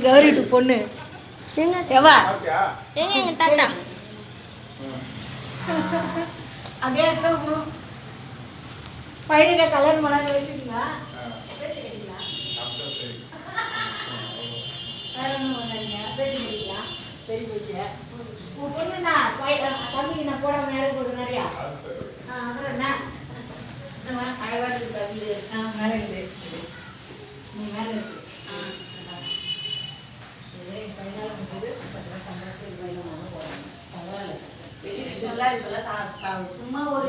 Gowri to பொண்ணு எங்க எவா எங்க எங்க தாத்தா அப்படியே பையனுக்கு கல்யாணம் பண்ணாங்க வச்சுக்கீங்களா வேற ஒன்றும் பண்ணாதீங்க பேட்டி கட்டிங்களா சரி போச்சு உன் பொண்ணுண்ணா தம்பிக்கு நான் போடாம யாரும் போகுது நிறையா அப்புறம் என்ன அழகா இருக்கு தம்பி மேலே இருக்குது நீ மேலே இருக்கு பெரிய விஷயம்லாம் இப்பெல்லாம் சும்மா ஒரு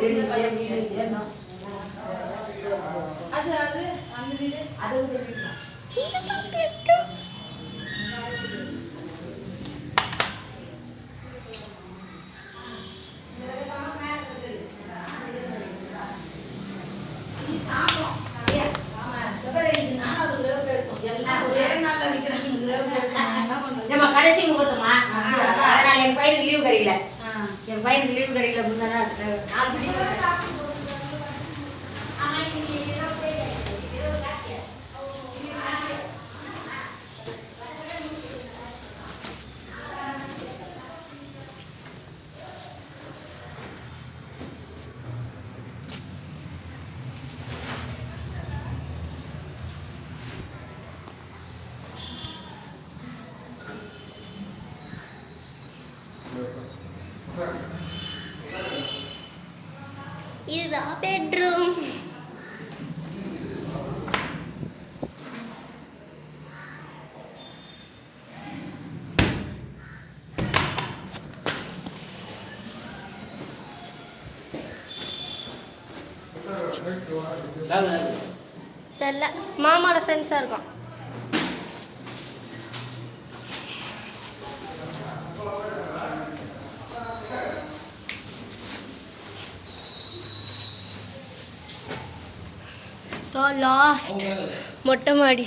அது அது அந்த வீடு அது கடைசி முகூர்த்தமா என் பையனுக்கு லீவு கிடைக்கல அப்படின்னா இதுதான் பெட்ரூம். தெரியல, மாமாவோட ஃப்ரெண்ட்ஸாக இருக்கும். லாஸ்ட் மொட்டை மாடி.